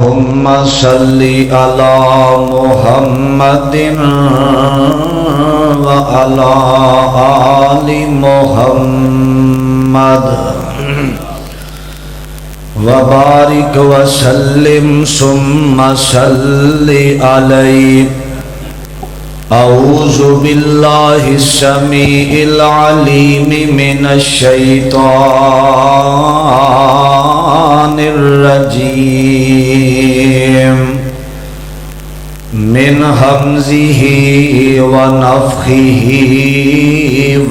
اللهم صل على محمد وعلى آل محمد وبارك وسلم ثم صل عليه. أعوذ بالله السميع العليم من الشيطان الرجيم من همزه ونفخه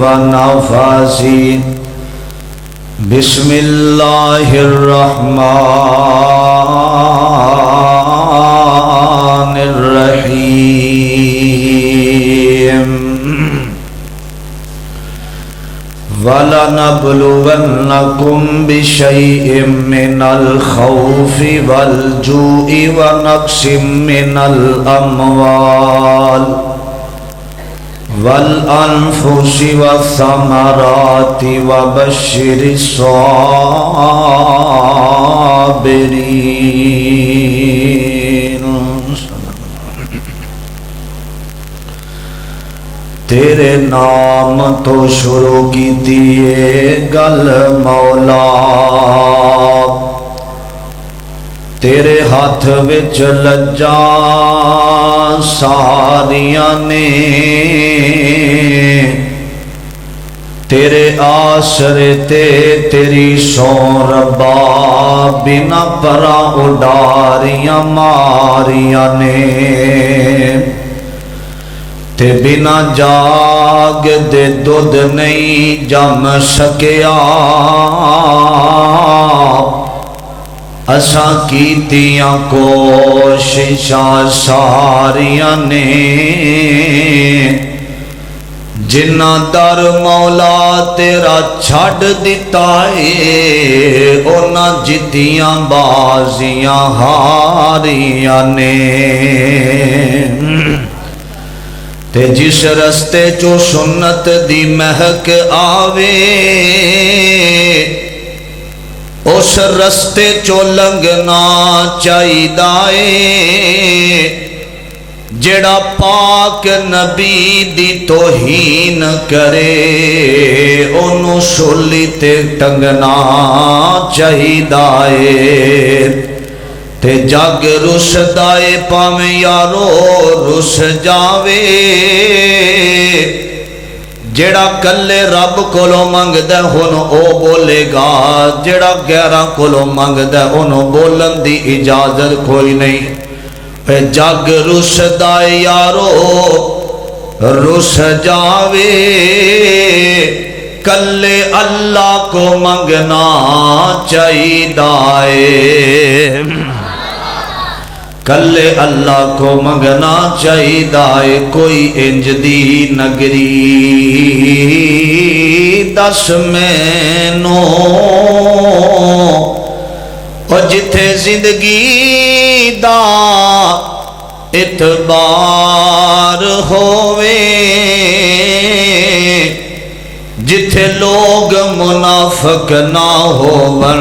ونفثه. بسم الله الرحمن الرحيم. وَلَنَبْلُوَنَّكُمْ بِشَيْءٍ مِّنَ الْخَوْفِ وَالْجُوعِ وَنَقْصٍ مِّنَ الْأَمْوَالِ وَالْأَنفُسِ وَالثَّمَرَاتِ وَبَشِّرِ الصَّابِرِينَ. تیرے نام تو شروع کی دیئے گل مولا، تیرے ہاتھ وچ لجاں ساریاں نے، تیرے آسرے تے تیری سون ربا بنا پرا اڈاریاں ماریاں نے، تے بنا جاگ دے دودھ نہیں جم سکیا. اساں کیتیاں کوششاں ساریاں نے، جنہ در مولا تیرا چھڈ دتا ہے انہاں جتیاں بازیاں ہاریاں نے. تے جس رستے چو سنت دی مہک آوے اس رستے چو لنگنا چاہیدائے. جڑا پاک نبی دی توہین کرے انہوں سولی تے ٹنگنا چاہیدائے. تے جگ رس دائے پاویں یارو رس جاوے. جڑا کلے رب کولو منگدا ہن او بولے گا، جڑا غیراں کولو منگدا انہوں بولن دی اجازت کوئی نہیں. اے جگ رس دائے یارو رس جاوے. کلے اللہ کو منگنا چاہیدائے، کلے اللہ کو منگنا چاہیدائے. کوئی انج دی نگری دس مینوں اور جتھے زندگی دا اعتبار ہووے، جتھے لوگ منافق نہ ہون،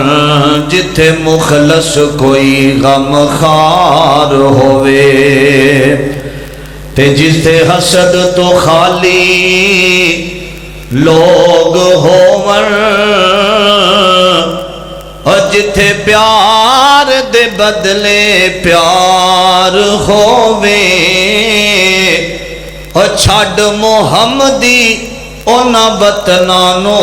جتھے مخلص کوئی غم خار ہووے. تے جتھے حسد تو خالی لوگ ہون، اور جتھے پیار دے بدلے پیار ہووے. اور چھڈ محمدی اونا وطنانو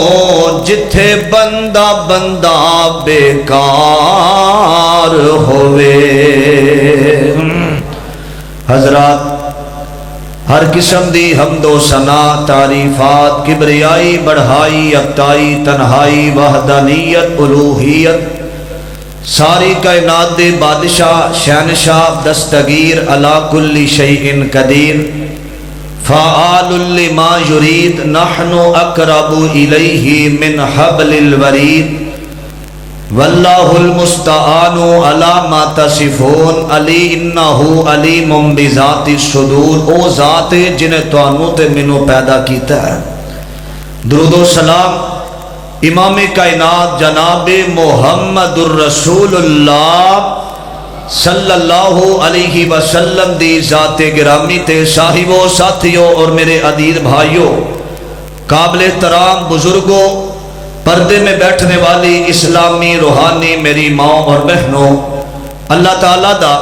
جتھے بندہ بندہ بیکار ہوئے. حضرات، ہر قسم دی حمد و ثنا تعریفات کبریائی بڑھائی اکتائی تنہائی وحدانیت الوہیت ساری کائنات دے بادشاہ شہنشاہ دستگیر علی کل شیء قدیر فعال لما یرید نحن اقرب الیہ من حبل الورید. واللہ المستعان علی ما تصفون. علی انہ علیم بذات الصدور. او ذات جنہیں توانوں تے منوں پیدا کیتا ہے. درود و سلام امام کائنات جناب محمد الرسول اللہ صلی اللہ علیہ وسلم دی ذات گرامی تے صاحبو ساتھیوں اور میرے عزیز بھائیوں، قابل احترام بزرگوں، پردے میں بیٹھنے والی اسلامی روحانی میری ماں اور بہنوں، اللہ تعالیٰ دا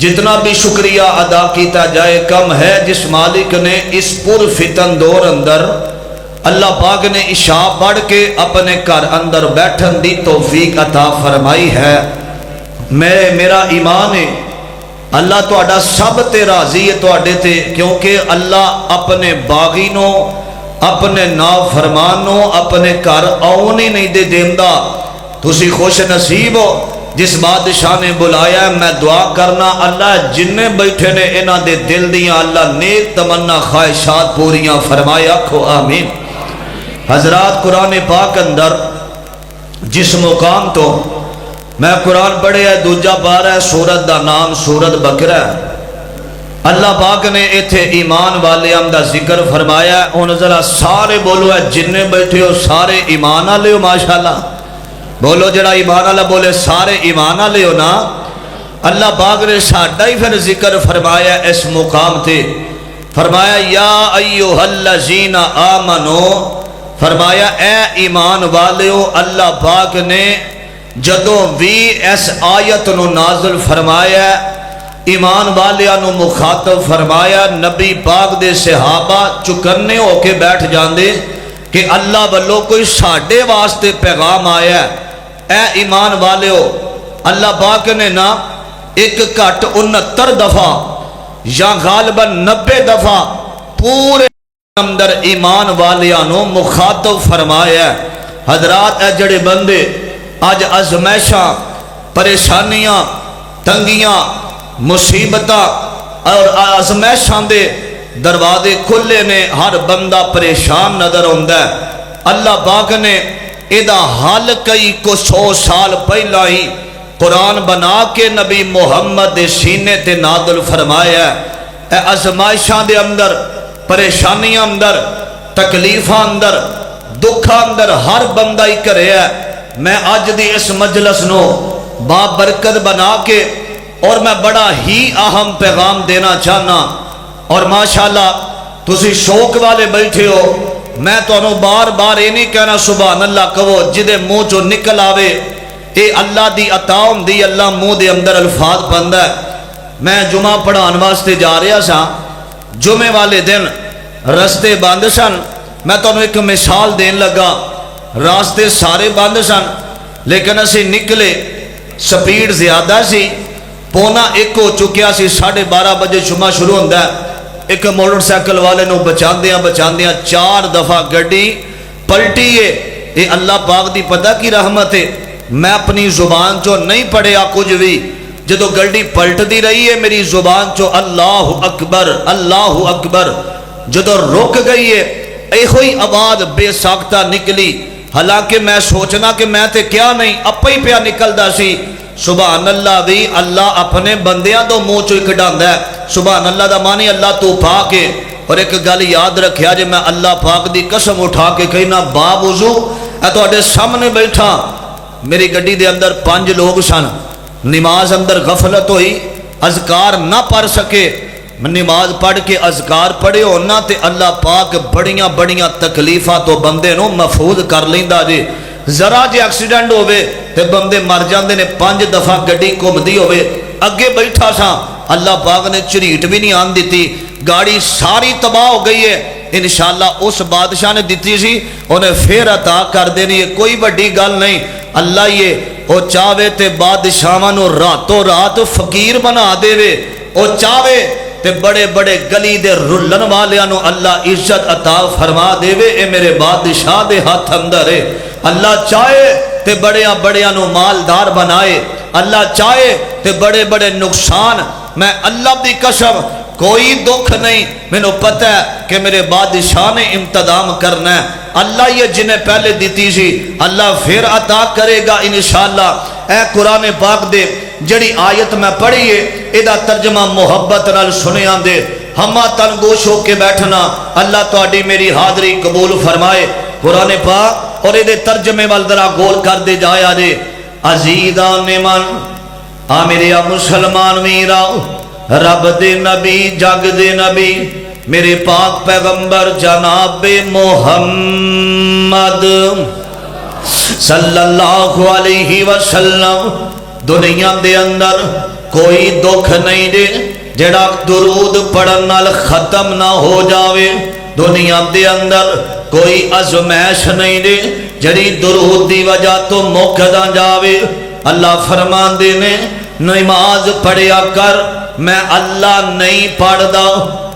جتنا بھی شکریہ ادا کیتا جائے کم ہے، جس مالک نے اس پر فتن دور اندر اللہ پاک نے عشاء پڑھ کے اپنے گھر اندر بیٹھن دی توفیق عطا فرمائی ہے۔ میرا ایمان ہے اللہ تہاڈا سب تے راضی ہے تہاڈے تے، کیونکہ اللہ اپنے باغینوں اپنے نافرمانوں اپنے گھر آؤن ہی نہیں دے دیندا۔ تسی خوش نصیب ہو جس بادشاہ نے بلایا ہے۔ میں دعا کرنا اللہ جننے بیٹھے نے انہاں دے دل دیاں اللہ نیک تمنا خواہشات پوریاں فرمائے، آکھو آمین۔ حضرات، قرآن پاک اندر جس مقام تو میں قرآن پڑھے ہے دوجا پارا ہے، سورت دا نام سورت بقرہ ہے۔ اللہ پاک نے ایتھے ایمان والے ہم دا ذکر فرمایا ہے۔ ان ذرا سارے بولو ہے جننے بیٹھے ہو سارے ایمان والے ہو، ماشاءاللہ بولو، جڑا ایمان والا بولے سارے ایمان والے ہو نا۔ اللہ پاک نے ساڈا ہی پھر ذکر فرمایا اس مقام تے، فرمایا یا ایھا الذین آمنو، فرمایا اے ایمان والےو۔ اللہ پاک نے جدوں بھی اس آیت نو نازل فرمایا، ایمان والیاں نو مخاطب فرمایا، نبی پاک دے صحابہ چکنے ہو کے بیٹھ جاندے کہ اللہ والوں کوئی ساڈے واسطے پیغام آیا ہے۔ اے ایمان والیو، اللہ پاک نے نا ایک گھٹ 69 دفعہ یا غالباً 90 دفعہ پورے اندر ایمان والیاں نو مخاطب فرمایا ہے۔ حضرات، اے جڑے بندے آج ازمائشاں، پریشانیاں، تنگیاں، مصیبتاں اور ازمائشاں دے دروازے کھلے نے، ہر بندہ پریشان نظر ہوندا ہے۔ اللہ پاک نے ایدہ حال کئی کو 100 سال پہلا ہی قرآن بنا کے نبی محمد دے سینے تے نازل فرمایا ہے۔ اے ازمائشاں دے اندر، پریشانیاں اندر، تکلیفاں اندر، دکھاں اندر ہر بندہ ہی کرے ہے۔ میں آج دی اس مجلس نو بابرکت بنا کے اور میں بڑا ہی اہم پیغام دینا چاہنا، اور ماشاءاللہ تسی شوق والے بیٹھے ہو، میں تو انہوں بار بار یہ نہیں کہنا سبحان اللہ کہو، جدے منہ چو نکل آوے اے اللہ دی عطاؤں دی، اللہ منہ دے اندر الفاظ پندہ ہے۔ میں جمعہ پڑھان واسطے جا رہا سا، جمعے والے دن رستے بند سن، میں تو انہوں ایک مثال دین لگا، راستے سارے بند سن لیکن اسی نکلے، سپیڈ زیادہ سی، 1:15 ہو چکیا سی، 12:30 بجے جمعہ شروع ہوندہ ہے۔ ایک موٹر سائیکل والے نو بچاندیاں 4 دفعہ گڈی پلٹی ہے۔ اے اللہ پاک دی پتہ کی رحمت ہے، میں اپنی زبان چو نہیں پڑھیا کچھ بھی، جدو گڈی پلٹ دی رہی ہے میری زبان چو اللہ اکبر اللہ اکبر، جدو رک گئی ہے اے ہوئی آواز بے ساختہ نکلی، حالانکہ میں سوچنا کہ میں تے کیا نہیں اپا ہی پیا نکل دا سی۔ سبحان اللہ بھی اللہ اپنے بندیاں تو منہ چو کڈاندا ہے۔ سبحان اللہ دا معنی اللہ تو پاک ہے۔ اور ایک گل یاد رکھیا جے میں اللہ پاک دی قسم اٹھا کے کہنا باوضو اے تواڈے سامنے بیٹھا، میری گڈی دے اندر 5 لوگ سن، نماز اندر غفلت ہوئی، اذکار نہ پڑھ سکے، نماز پڑھ کے اذکار پڑھے ہونا تے اللہ پاک بڑیاں بڑیاں تکلیفاں تو بندے نو محفوظ کر لیندا جے۔ ذرا جے ایکسیڈنٹ ہوئے تے بندے مر جاندے نے، 5 دفعہ گڈی گھومدی ہوئے، اگے بیٹھا سا، اللہ پاک نے چریٹ بھی نہیں آن دیتی، گاڑی ساری تباہ ہو گئی ہے۔ انشاءاللہ اس بادشاہ نے دیتی سی، انہیں پھر عطا کر دینی ہے، کوئی بڑی گل نہیں۔ اللہ یہ او چاہے تے بادشاہاں نو راتوں رات فقیر بنا دے وے، او چاہے تے بڑے بڑے گلی دے رلن والیاں نو اللہ عزت عطا فرما دے وے، اے میرے بادشاہ دے ہاتھ اندر ہے۔ اللہ چاہے تے بڑیاں بڑیاں نو مالدار بنائے، اللہ چاہے تے بڑے بڑے نقصان، میں اللہ دی قسم کوئی دکھ نہیں، میں نے پتہ ہے کہ میرے بادشاہ نے انتظام کرنا ہے۔ اللہ یہ جنہیں پہلے دیتی سی اللہ پھر عطا کرے گا انشاءاللہ۔ اے قرآن پاک دے جڑی آیت میں پڑھی ہے ایدہ ترجمہ محبت نال سنیاں دے، ہمہ تنگوش ہو کے بیٹھنا، اللہ تواڈی میری حاضری قبول فرمائے۔ قرآن پاک اور ایدے ترجمے والدرہ غور کر دے جایا دے۔ عزیزان من آ میرے مسلمان ویرا رب دے نبی جگ دے نبی میرے پاک پیغمبر جناب محمد صلی اللہ علیہ وسلم دنیا دے اندر کوئی دکھ نہیں دے جڑا درود پڑھن نال ختم نہ ہو جاوے دنیا دے اندر کوئی ازمائش نہیں دے جڑی درود دی وجہ تو مک نہ جاوے اللہ فرمان دے نے نماز پڑھیا کر میں اللہ نہیں پڑھدا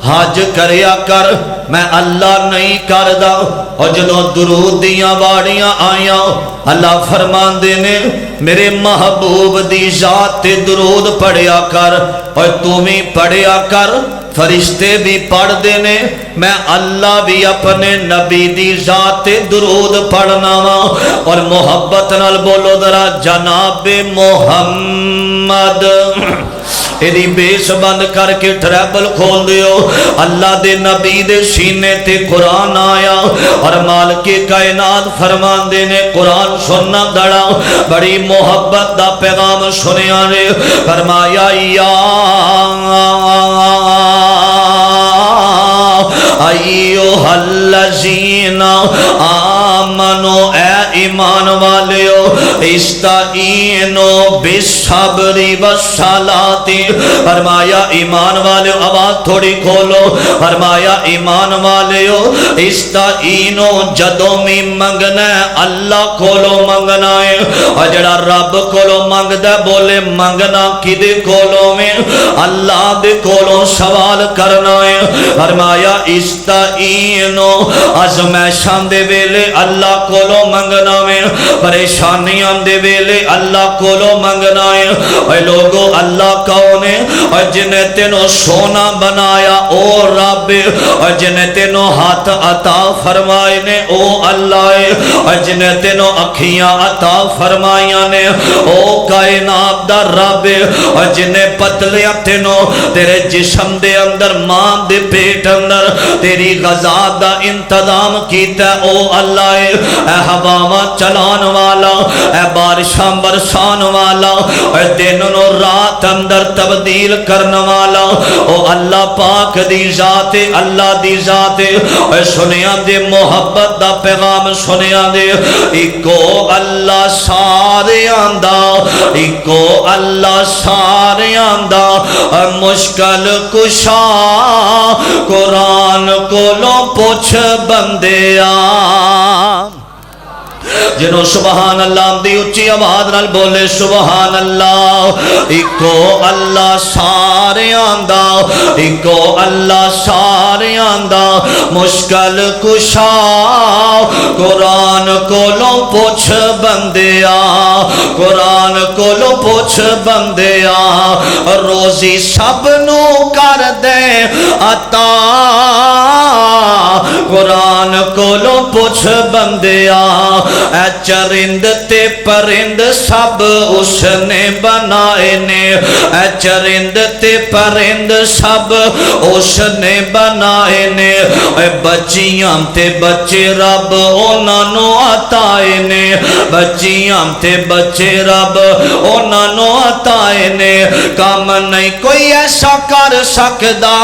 حج کریا کر میں اللہ نہیں کردا اور جدوں درود دیاں واڑیاں آیاں اللہ فرمان دے نے میرے محبوب دی ذات تے درود پڑھیا کر اور تو بھی پڑھیا کر فرشتے بھی پڑھ دینے میں اللہ بھی اپنے نبی دی ذات درود پڑھنا وا اور محبت نال بولو ذرا جناب محمد ایدی بیس بند کر کے ٹریبل کھول دیو اللہ دے نبی دے سینے تے قرآن آیا اور مالک کائنات فرمان دینے قرآن سننا دڑا بڑی محبت دا پیغام سنیا نے فرمایا یا ایوہ الذین آمنو اے ایمان والیو استعینو بالصبر والصلاۃ فرمایا ایمان والیو آواز تھوڑی کھولو فرمایا ایمان والیو استعینو جدوں میں منگنا ہے اللہ کولو منگنا ہے اور جڑا رب کولو منگدا بولے منگنا کدے کولو میں اللہ دے کولو سوال کرنا ہے فرمایا استعینو ازمائشاں دے ویلے اللہ کولو منگنا ہے پریشانیاں دے ویلے اللہ کولو منگنا ہے اے لوگو اللہ کون ہے اور جنہیں تینوں سونا بنایا او رب اور جنہیں تینوں ہاتھ عطا فرمائے نے او اللہ ہے اور جنہیں تینوں اکھیاں عطا فرمائیاں نے او کائنات دا رب اور جنہیں پتلیاں تینوں تیرے جسم دے اندر ماں دے پیٹ اندر تیری غذا دا انتظام کیتا او اللہ ہے اے ہواواں چلان والا اے بارشاں برسان والا اے دن و رات اندر تبدیل کرن والا او اللہ پاک دی ذات اللہ دی ذات اے سنیا دے محبت دا پیغام سنیا دے ایکو اللہ سارے آندہ ایکو اللہ سارے آندہ مشکل کشا قرآن کو لو پوچھ بندیا جنہوں سبحان اللہ دی اچھی آواز نال بولے سبحان اللہ ایکو اللہ سارے آندہ ایکو اللہ سارے آندہ مشکل کشا قرآن کو لو پوچھ بندیا قرآن کو لو پوچھ بندیا روزی سب نو کر دے عطا قرآن کو لو پوچھ بندیا اے چرند تے پرند سب اس نے بنائے نے اے چرند تے پرند سب اس نے بنائے نے اے بچیاں تے بچے رب انہوں عطائے نے بچیاں تے بچے رب انہوں عطائے نے کام نہیں کوئی ایسا کر سکدا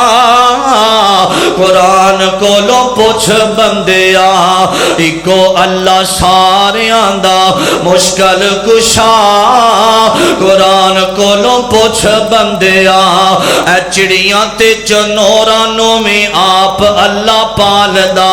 قرآن کو لو پوچھ بندیا ایکو اللہ سارے آندہ مشکل کشا قرآن کو لو پوچھ بندیا اے چڑیاں تے چنورانوں میں آپ اللہ پالدا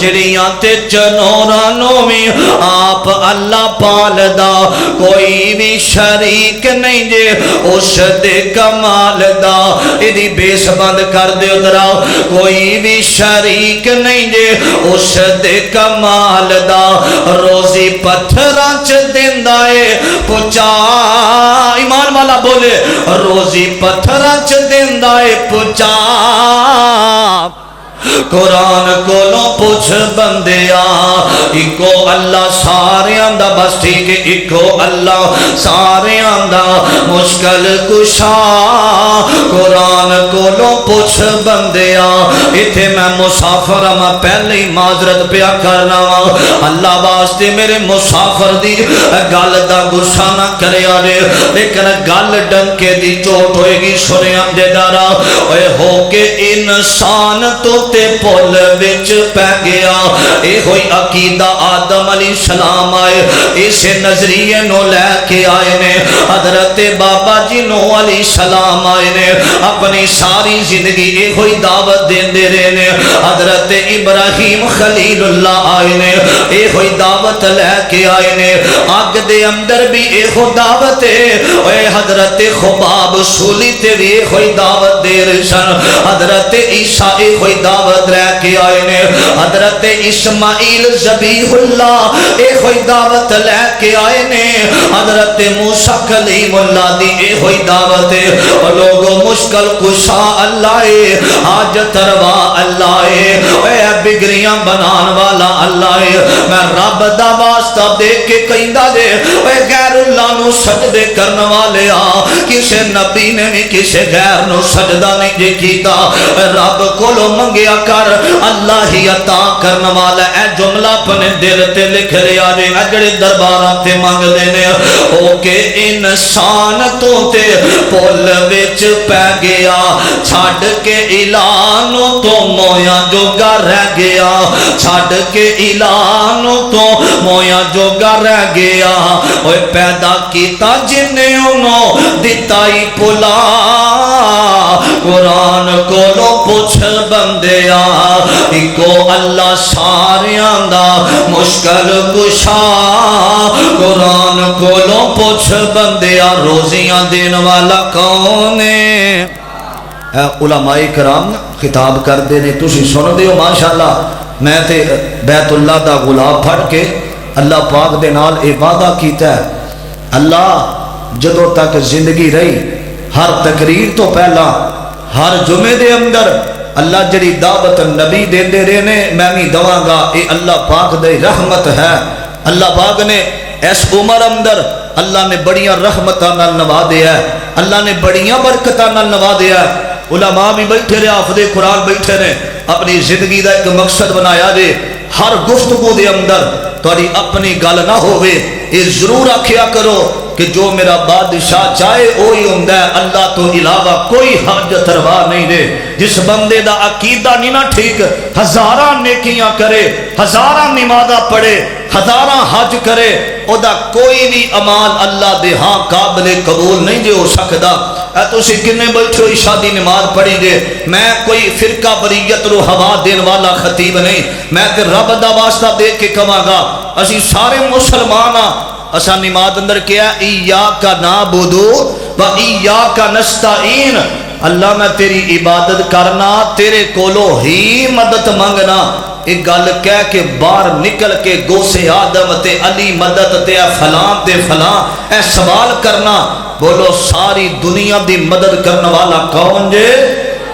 چڑیاں تے چنورانوں میں آپ اللہ پالدا کوئی بھی شریک نہیں جے اس دے کمال دا ایدی بیس بند کر دے ادھرا کوئی بھی شریک نہیں جے اس دے کمال دا روزی پتھرانچ دیندائے پچا ایمان والا بولے روزی پتھرانچ دیندائے پچا قرآن کو لو پوچھ بندیا ایکو اللہ سارے آندہ بس ٹھیک ہے ایکو اللہ سارے آندہ مشکل کشا قرآن قرآن کولوں پوچھ بندیا ایتھے میں مسافر میں پہلے ہی معذرت پیا کرنا اللہ واسطے میرے مسافر دی گل دا غصہ نہ کریا جے لیکن گل ڈنکے دی چوٹ ہوئے گی سنیا دے دارا اے ہو کے انسان تو تے پل وچ پہ گیا اے ہوئی عقیدہ آدم علیہ السلام آئے اسے نظریے نو لے کے آئے نے حضرت بابا جی نو علیہ السلام آئے نے اپنی ساری زندگی اے ہوئی دعوت دین دے رہے نے حضرت ابراہیم خلیل اللہ آئے نے اے ہوئی دعوت لے کے آئے نے آگ دے اندر بھی اے ہو دعوت ہے اے حضرت خباب سولی تے بھی اے ہوئی دعوت دے رسن حضرت عیسیٰ اے ہوئی دعوت لے کے آئے نے حضرت اسماعیل ذبیح اللہ اے ہوئی دعوت لے کے آئے نے حضرت موسیٰ کلیم اللہ دی اے ہوئی دعوت ہے اور لوگوں مشکل کشا اللہ ہے حاجت روا اللہ ہے اے بگریاں بنان والا اللہ ہے میں رب دا واسطہ دیکھ کے کہندا دے اے غیر اللہ نو سجدے کرنے والے آ کسے نبی نے بھی کسے غیر نو سجدہ نہیں جے کیتا رب کولو منگیا کر اللہ ہی عطا کرنے والا اے جملہ اپنے دل تے لکھ لیا جے اجڑے درباراں تے منگ دینے او کہ انسان تو تے پل وچ پہ گیا چھڈ کے اعلانوں تو مویاں جوگا رہ گیا چھڈ کے اعلانوں تو مویاں جوگا رہ گیا اوے پیدا کیتا جنہیں انہوں دتائی پلا قرآن کولو پوچھ بندیا ایکو اللہ ساریاں دا مشکل کشا قرآن کولو پوچھ بندیا روزیاں دین والا کون ہے علماء کرام خطاب کر دینے تسی سن دیو ماشاءاللہ میں تے بیت اللہ دا غلاب پھڑ کے اللہ پاک دے نال اے وعدہ کیتا ہے اللہ جدوں تک زندگی رہی ہر تقریر تو پہلا ہر جمعے دے اندر اللہ جڑی دعوت نبی دے دے رہنے میں بھی دواں گا اے اللہ پاک دے رحمت ہے اللہ پاک نے اس عمر اندر اللہ نے بڑیاں رحمتاں نال نوازیا ہے اللہ نے بڑیاں برکتاں نال نوازیا ہے علماء بھی بیٹھے رہے حافظ قرآن بیٹھے نے اپنی زندگی دا ایک مقصد بنایا جے ہر گفتگو دے اندر تاری اپنی گل نہ ہوئے یہ ضرور آکھیا کرو کہ جو میرا بادشاہ چاہے وہی ہوندا ہے اللہ تو علاوہ کوئی حاجت روا نہیں دے جس بندے دا عقیدہ نہیں نہ ٹھیک ہزاراں نیکیاں کرے ہزاراں نمازاں پڑھے ہزاراں حج کرے او دا کوئی بھی عمال اللہ دے ہاں قابل قبول نہیں دے ہو سکدا اے تسی کنے بیٹھے ہوئی شادی نماز پڑھی گے میں کوئی فرقہ بریت رو ہوا دین والا خطیب نہیں میں تے رب دا واسطہ دے کے کہاں گا اسی سارے مسلمان ہاں اسا نماز اندر کیا ایاک نعبدو و ایاک نستعین اللہ میں تیری عبادت کرنا تیرے کولو ہی مدد منگنا ایک گل کہہ کے باہر نکل کے گوسے آدم تے علی مدد تے فلان تے فلان اے سوال کرنا بولو ساری دنیا دی مدد کرنے والا کون جے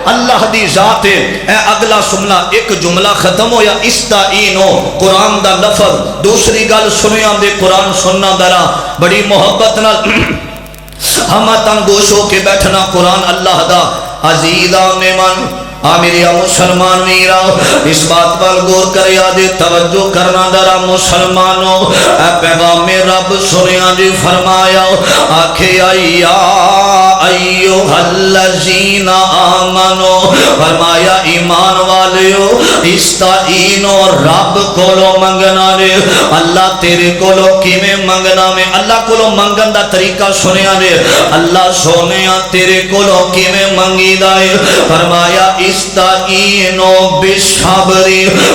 اللہ دی ذات ہے اے اگلا سننا ایک جملہ ختم ہو یا استعینو قرآن دا لفظ دوسری گل سنیاں دے قرآن سننا درا بڑی محبت نہ ہم تنگوش ہو کے بیٹھنا قرآن اللہ دا عزیزان من میرا مسلمان میرا اس بات پر غور کریا جی توجہ کرنا درا مسلمانوں اے پیغام رب سنیا جی فرمایا آکھے یا ایھا الذین آمنو فرمایا ایمان والیو استعینو رب کولو منگنا لے اللہ تیرے کولو کیویں منگنا میں اللہ کولو منگن دا طریقہ سنیا جی اللہ سونیا تیرے کولو کیویں منگی دائے فرمایا استعینو بالصبر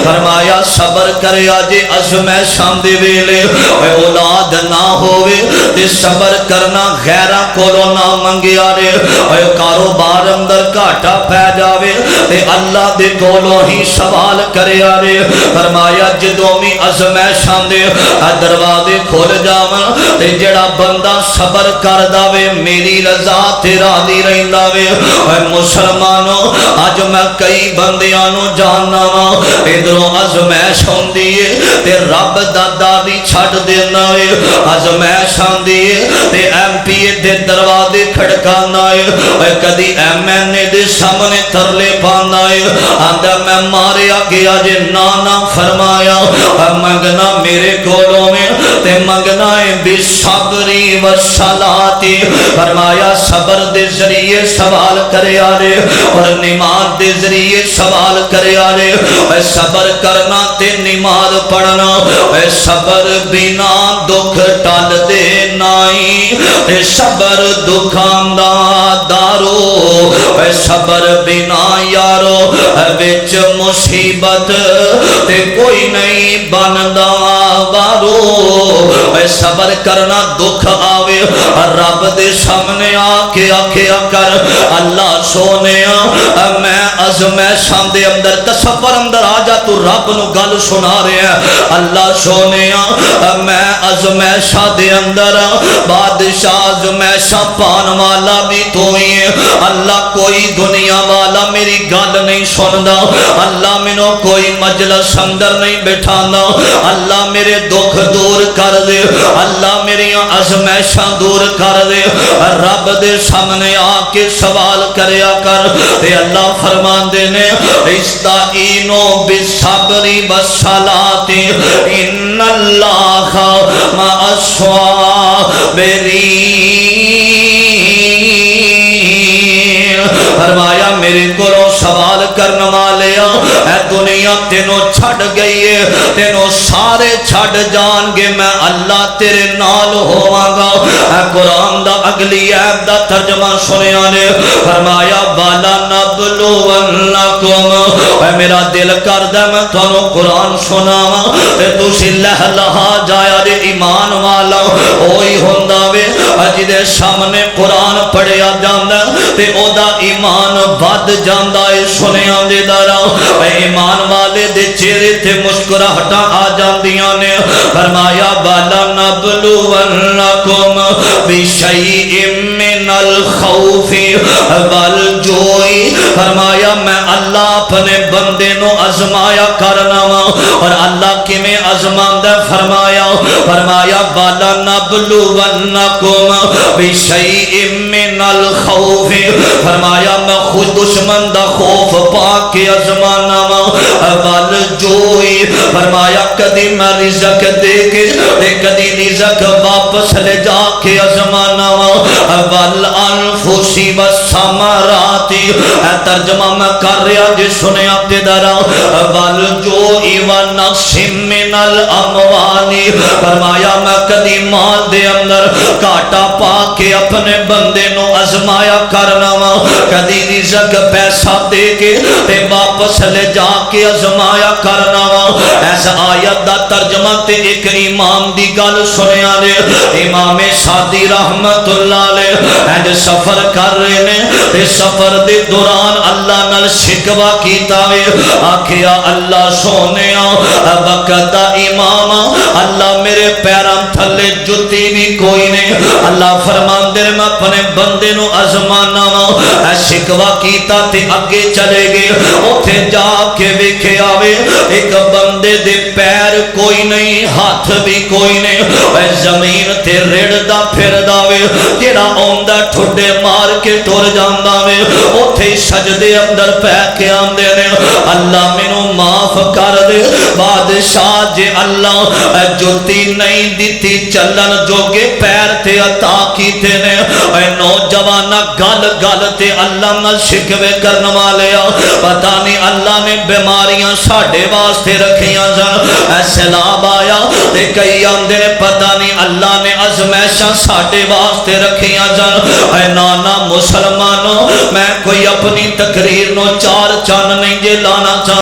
فرمایا صبر کریا جے عزم شام دے ویلے اے اولاد نہ ہوئے تے صبر کرنا غیراں کولو نہ منگیا رے اے کاروبار اندر گھاٹا پے جاوے تے اللہ دے کولو ہی سوال کریا رے فرمایا جدوں بھی عزم شام دے دروازے کھول جاون تے جڑا بندہ صبر کردا وے میری رضا تے راضی رہندا وے اے مسلمانوں اج میں کئی بندیاں نو جاننا وا ادھروں ازمائش ہوندی ہے تے رب دا دادی چھڈ دینا ہے ازمائش آندی ہے تے ایم پی اے دے دروازے کھڑکانا ہے کدی ایم این اے دے سامنے ترلے پانا ہے آندا میں ماریا گیا جے نانا فرمایا منگنا میرے کولوں میں تے منگنا ہے بصبری والصلاۃ فرمایا صبر دے ذریعے سوال کرے آرے اور نماز دے ذریعے سوال کرے آرے صبر کرنا تے نماز پڑھنا صبر بنا دکھ ٹل دے نائی صبر دکھاں دا دارو صبر بنا یارو وچ مصیبت تے کوئی نہیں بندا بارو صبر کرنا دکھ آوے رب دے سامنے آکے آکھیا کر اللہ سونیا میں ازمائشاں دے اندر تصور اندر آ جا تو رب نو گل سنا رہا ہے اللہ سونیا میں ازمائشاں دے اندر بادشاہ ازمائشاں پان والا بھی تو ہی ہے اللہ کوئی دنیا والا میری گل نہیں سندا اللہ مینوں کوئی مجلس اندر نہیں بٹھانا اللہ میرے دکھ دور کر دے اللہ میری ازمائشاں دور کر دے رب دے سامنے آ کے سوال کریا کر تے اللہ فرماندے نے استعینوا بالصبر والصلاۃ ان اللہ مع الصابرین فرمایا میرے کولوں سوال کرنے والیا اے دنیا تینوں چھڑ گئی ہے تینوں سارے چھڑ جان گے میں اللہ تیرے نال ہوواں گا اے قرآن دا اگلی عیب دا ترجمہ سنیا نے فرمایا والا نبلونکم اے میرا دل کردہ میں تانوں قرآن سناواں تے تسی لہ لہا جایا دے ایمان والا ہوئی ہوندا وے جدے سامنے قرآن پڑھیا جاندا تے او دا ایمان ود جاندا ہے سنیا دے دارا ایمان والے دے چہرے تے مسکراہٹاں آ جاندیاں نے فرمایا بالا نبلونکم بشیء من الخوف والجوع فرمایا میں اللہ اپنے بندے نو ازمایا کرنا وا اور اللہ کیویں ازماندا فرمایا بالا نبلونکم بشیء من الخوف فرمایا میں خود دشمن دا خوف پا کے ازمانا والجوع فرمایا کدی میں رزق دے کے کدی رزق واپس لے جا کے ازمانا والانفس والثمرات ترجمہ میں کر رہا جی سنیا تے درا والجوع ونقص من الاموال فرمایا میں کدی مال دے اندر کاٹا پا کے اپنے بندے نو ازمایا کرنا وا کدی رزق پیسہ دے کے تے واپس لے جا کے ازمایا کرنا وا ایسا آیت دا ترجمہ تے ایک امام دی گل سنیا نے امام شادی رحمت اللہ علیہ جو سفر کر رہے نے تے سفر دے دوران اللہ نال شکوا کیتا وے آکھیا اللہ سونیا وقت دا امام اللہ میرے پیران تھلے جتی بھی کوئی نہیں اللہ فرماندے میں اپنے بندے نو ازمانا وا شکوا کیتا تے اگے چلے گئے اوتھے جا کے ویکھے آوے ایک بندے دے پیر کوئی نہیں ہاتھ بھی کوئی نہیں زمین تے رڑدا پھردا وے جڑا اوندا ٹھڈے مار کے ٹر جاندا وے اوتھے سجدے اندر پے کے آندے نے اللہ مینوں معاف کر دے بادشاہ جے اللہ جوتی نہیں دتی چلن جوگے پیر تے عطا کیتے نے اے نوجوانا گل گل تے اللہ نال شکوے کرن والے پتہ نہیں اللہ نے بیماریاں ساڈے واسطے رکھیاں سن سیلاب آیا تے کئی آندے نے پتہ نہیں اللہ نے ازمائشاں ساڈے واسطے رکھیاں سن اے نانا مسلمانوں میں کوئی اپنی تقریر نو چار چن نہیں جے لانا چاہتا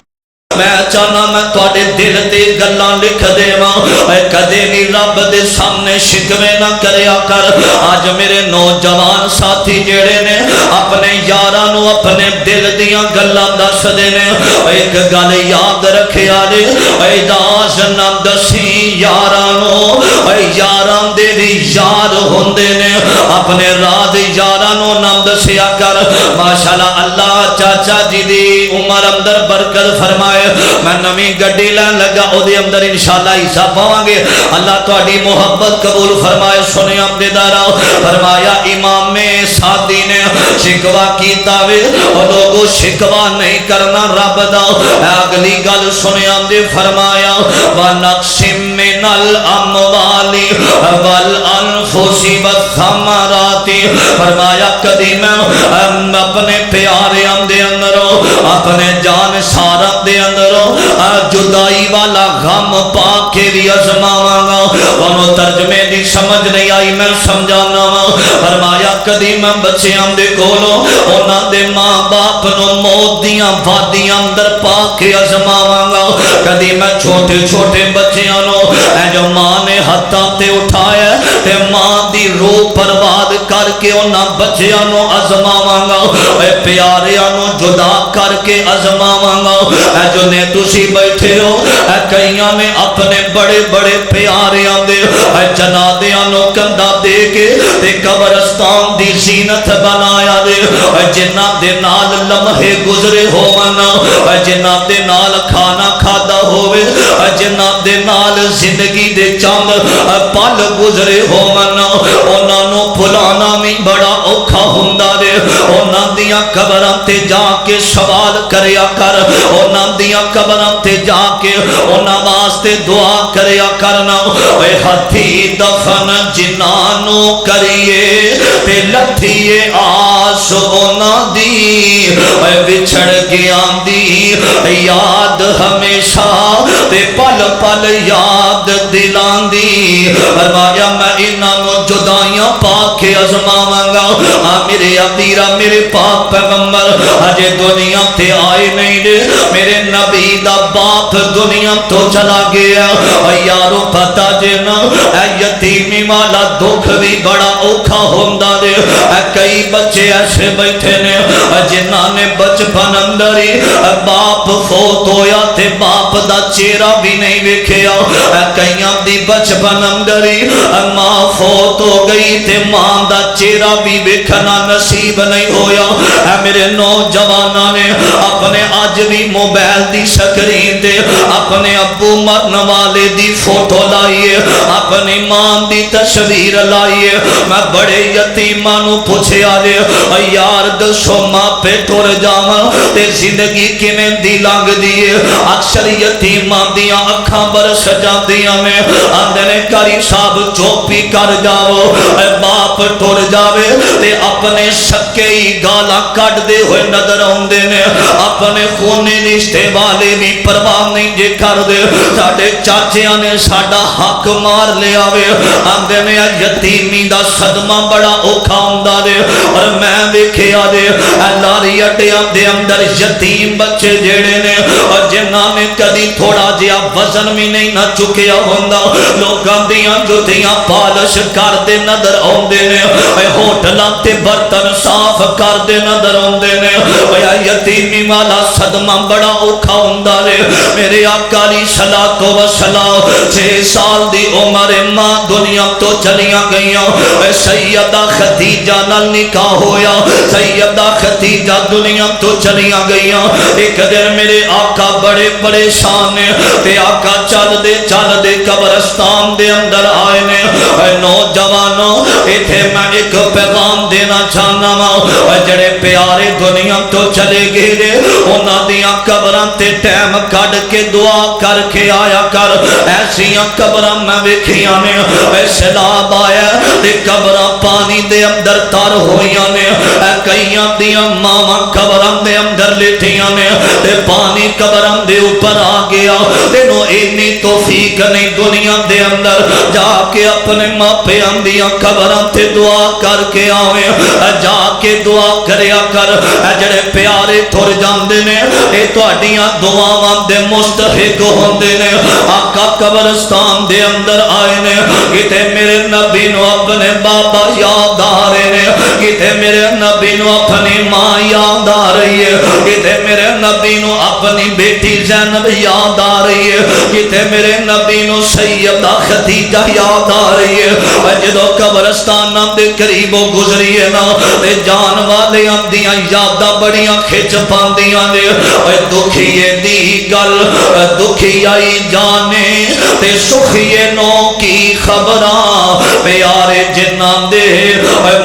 میں چاہنا میں تواڈے دل تے گلاں لکھ دیواں اے کدے بھی رب دے سامنے شکوے نہ کریا کر آج میرے نوجوان ساتھی جڑے نے اپنے یاراں نو اپنے دل دیاں گلاں دس دے نے ایک گل یاد رکھیا جے اے داس نہ دسی یاراں نو اے یاراں دے بھی یار ہوندے نے اپنے راز یاراں نوں نہ دسیا کر ماشاءاللہ اللہ چاچا جی دی عمر اندر برکت فرمائے میں نویں گڈی لین لگا او دے اندر انشاءاللہ حصہ پاواں گے اللہ تہاڈی محبت قبول فرمائے سنیا دیدارا فرمایا امام سعدی نے شکوا کیتا وے او لوگوں شکوا نہیں کرنا رب دا اگلی گل سنیا دے فرمایا وَنَقْسِم مِّنَ الْأَمْوَالِ وَالْأَنفُسِ وَالثَّمَرَاتِ فرمایا کدی میں اپنے پیارے دے اندروں اپنے جان سارا دے اندروں جدائی والا غم پا کے بھی ازماواں گا انہوں ترجمے دی سمجھ نہیں آئی میں سمجھانا وا فرمایا کدی میں بچیاں دے کولوں انہاں دے ماں باپ نو موت دیاں وادیاں اندر پا کے ازماواں گا کدی میں چھوٹے چھوٹے بچیاں نو اے جو ماں نے ہتھاں تے اٹھایا تے ماں دی روح برباد کر کے انہاں بچیاں نو ازماواں گا اے پیاریاں نو جدا کر کے ازماواں گا اے جو نے تسی بیٹھے ہو اے کئیاں نے اپنے بڑے بڑے پیاریاں دے اے جنادیاں نو کندھا دے کے تے قبرستان دی زینت بنایا دے اے جنہاں دے نال لمحے گزرے ہوون اے جنہاں دے نال کھانا کھادا ہوئے اے جنہاں دے نال زندگی دے چند پل گزرے ہوون انہاں نو بھلانا بھی بڑا اوکھا ہوندا دے انہاں دیاں قبراں تے جا کے سوال کریا کر انہاں دیاں قبراں تے جا کے انہاں واسطے دعا کریا کرنا اے ہتھی دفن جنانو کریے تے لٹھیے آس انہاں دی اے بچھڑ گیا دی یاد ہمیشہ تے پل پل یاد دلان دی فرمایا میں انہاں نو جدائیاں پا کے ازماواں گا میرے عبیرہ میرے پاک پیغمبر اجے دنیا تے آئے نہیں دے میرے نبی دا باپ دنیا تو چلا گیا یارو پتہ جنا اے یتیمی والا دکھ بھی بڑا اوکھا ہوندا دے اے کئی بچے ایسے بیٹھے نے جنہاں نے بچپن اندر ہی باپ فوت ہویا تے باپ دا چہرہ بھی نہیں ویکھیا اے کئیاں دی بچپن اندر ہی ماں فوت ہو گئی تے ماں دا چہرہ بھی ویکھنا نصیب نہیں ہویا اے میرے نوجواناں نے اپنے اج بھی موبائل دی سکرین تے اپنے ابو مرن والے دی فوٹو لائیے اپنی ماں دی تصویر لائیے میں بڑے یتیماں نو پوچھیا جے یار دسو ماں پہ ٹر جاواں تے زندگی کیویں دی لنگ دیے اکثر یتیماں دیاں اکھاں برس جاندیاں نے آندے نے کاری صاحب چوپی کر جاؤ اے باپ ٹر جاوے تے اپنے سکے ہی گالاں کٹ دے ہوئے نظر آندے نے اپنے خونے رشتے والے بھی پرواہ نہیں جے کر دے ساڈے چاچیاں نے ساڈا حق مار لیا وے آندے نے یتیمی دا صدمہ بڑا اوکھا ہوندا دے اور میں ویکھیا دے لاری اڈیاں دے اندر یتیم بچے جیڑے نے اور جنہاں نے کدی تھوڑا جیا وزن بھی نہیں نہ چکیا ہوندا لوکاں دیاں جوتیاں پالش کر دے نظر آندے نے ہوٹلاں تے برتن صاف کر دے نظر آندے نے یتیمی والا صدمہ بڑا اوکھا ہوندا دے میرے آقا علیہ الصلوۃ والسلام 6 سال دی عمر ماں دنیا تو چلیاں گئیاں سیدہ خدیجہ نال نکاح ہویا سیدہ خدیجہ دنیا تو چلیاں گئیاں ایک دن میرے آقا بڑے پریشان نے تے آقا چل دے قبرستان دے اندر آئے نے نوجوانوں ایتھے میں ایک پیغام دینا چاہنا وا جڑے پیارے دنیا تو چلے گئے نے انہاں دیاں قبراں تے ٹائم کڈ کے دعا کر کے آیا کر ایسیاں قبراں میں ویکھیاں نے سیلاب آیا تے قبراں پانی دے اندر تر ہوئیاں نے کئیاں دیاں ماواں قبراں دے اندر لیٹیاں نے تے پانی قبراں دے اوپر آ گیا تینوں اینی توفیق نہیں دنیا دے اندر جا کے اپنے ماپیاں دیاں قبراں تے دعا کر کے آویں جا کے دعا کریا کر جڑے پیارے ٹر جاندے نے اے تہاڈیاں دعاواں دے مستحق ہوندے نے آقا قبرستان دے اندر آئے نے کتے میرے نبی نو اپنے بابا یاد آ رہے نے کتے میرے نبی نو اپنی ماں یاد آ رہی رہی ہے, کتے میرے نبی نو اپنی بیٹی زینب یاد آ رہی ہے, کتے میرے نبی نو سیدہ خدیجہ یاد آ رہی ہے. جدو قبرستان دے قریبوں گزری ہے نا تے جان والے اندیاں یاداں بڑیاں کھچ پاندیاں نے. دکھیے دی گل دکھی آئی جانے تے سکھیے نو کی خبراں, پیارے جنہاں دے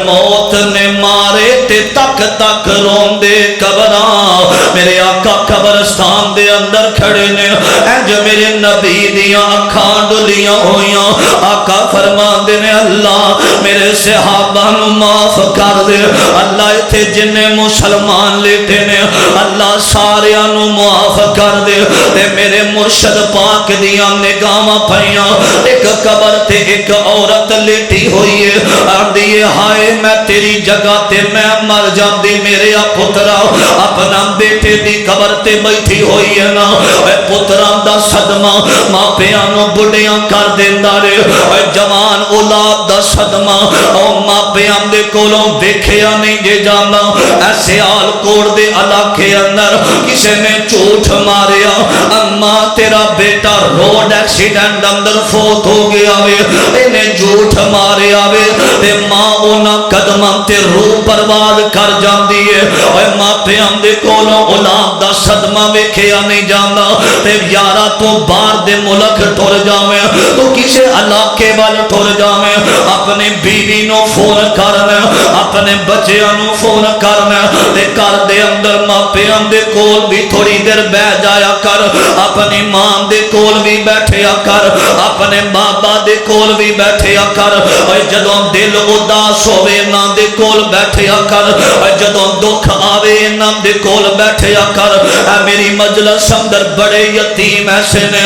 موت نے مارے تے تک تک رون دے قبراں. میرے آقا قبرستان دے اندر کھڑے نے, انج میرے نبی دیاں اکھاں ڈلیاں ہویاں. آقا فرمان دے نے اللہ میرے صحابہ نو معاف کر دے, اللہ ایتھے جنے مسلمان لیٹے نے اللہ ساریاں نو معاف کر دے. تے میرے مرشد پاک دیاں نگاہاں پئیاں, ایک قبر تے ایک عورت لیٹی ہوئی ہے, آندی ہائے میں تیری جگہ تے میں مر جاندی میرے پترا, اپنا بیٹے دی قبر تے بیٹھی ہوئی ہے نا. اے پتراں دا صدمہ ماں پیاں نو بڑھیاں کر دیندا رے, اے جوان اولاد دا صدمہ او ماں پیاں دے کولوں ویکھیا نہیں جے جاندا. ایسے آل کوڑ دے علاقے اندر کسے نے جھوٹ ماریا, اما تیرا بیٹا روڈ ایکسیڈنٹ اندر فوت ہو گیا وے, انہیں جھوٹ ماریا وے تے ماں اونا قدماں تے روح برباد کر جاندی ہے. اے ماں پیاں دے کولوں اولاد دا صدمہ ویکھیا نہیں جاندا تے یارا تو باہر دے ملک ٹر جاویں تو کسے علاقے وال ٹر جاویں, اپنے بیوی نو فون کرنا, اپنے بچیاں نو فون کرنا تے گھر دے اندر ماں پیاں دے کول بھی تھوڑی دیر بیٹھ جایا کر, اپنی ماں دے کول بھی بیٹھیا کر, اپنے بابا دے کول بھی بیٹھیا کر. اے جدوں دل اداس ہوے نا دے کول بیٹھیا کر, اے جدوں دکھ آوے نا دے کول بیٹھیا کر. اے میری مجلس اندر بڑے یتیم ایسے نے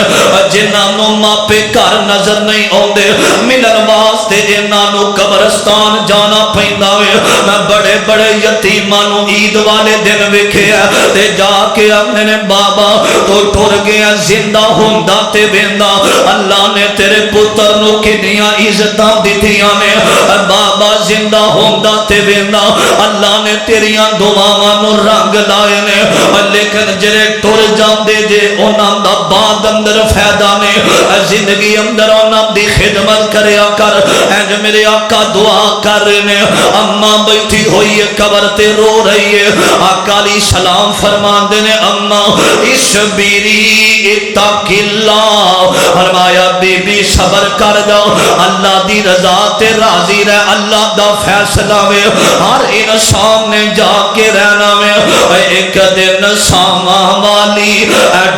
جنہاں نو ماپے گھر نظر نہیں آوندے, ملن واسطے انہاں نو قبرستان جانا پیندا وے. میں بڑے بڑے یتیماں نو عید والے دن ویکھیا تے جا کے اپنے نے بابا تو ٹر گیا زندہ ہوندا تے ویندا, اللہ نے تیرے پتر نو کنیاں عزتاں دتیاں نے, بابا زندہ ہوندا تے ویندا, اللہ نے تیریاں دعاواں نو رنگ لائے نے. لیکن جڑے ٹر جاندے جے انہاں دا بعد اندر فائدہ نے, زندگی اندر انہاں دی خدمت کریا کر. انج میرے آقا دعا کر رہے نے, اما بیٹھی ہوئی ہے قبر تے رو رہی ہے. آقا علیہ السلام فرماندے نے اما اس بیری اتق اللہ, فرمایا بی بی صبر کر جاؤ, اللہ دی رضا تے راضی رہ, اللہ دا فیصلہ وے, ہر انسان نے جا کے رہنا وے. ایک دن ساما والی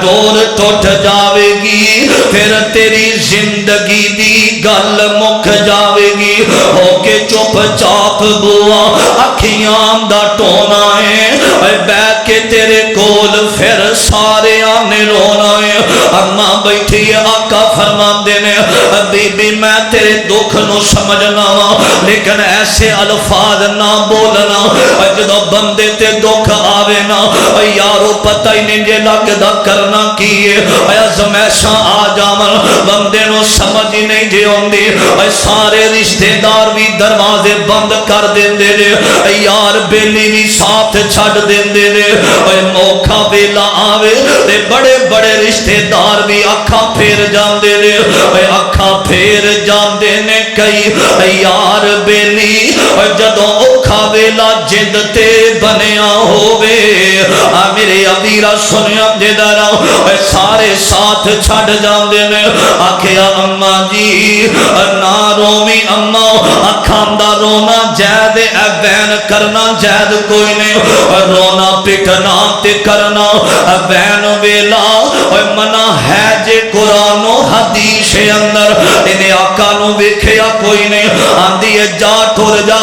ڈور ٹوٹ جاوے گی, پھر تیری زندگی دی گل مک جاوے گی. ہو کے چپ چاپ بوا اکھیاں دا ٹونا ہے, بیٹھ کے تیرے کول پھر سارے آنے رونا ہے. اما بیٹھی ہے, آقا فرماندے نے بی بی میں تیرے دکھ نو سمجھنا وا, لیکن ایسے الفاظ نہ بولنا جدو بندے تے دکھ آوے نا یارو پتہ ہی نہیں جے لگدا کرنا کی ہے. زمیشاں آ جاون بندے نو سمجھ ہی نہیں جے اوندی, سارے رشتہ دار بھی دروازے بند کر دیندے نے, یار بیلی بھی ساتھ چھڈ دیندے نے. موقع ویلا آوے تے بڑے بڑے رشتہ دار بھی اکھاں پھیر جاندے نے, اکھاں پھیر جاندے نے کئی یار بیلی جدوں اوکھا ویلا جد تے بنیا ہووے. میرے ابیرا سنیا دے درا سارے ساتھ چھڈ جاندے نے. آکھیا اما جی نہ روویں اما, اکھاں دا رونا جائز ہے, بین کرنا جائز کوئی نہیں, رونا پٹنا تے کرنا بین ویلا منع ہے جے قرآن و حدیث اندر. انہیں آقا نو ویکھیا کوئی نہیں, آندی ہے جا ٹر جا,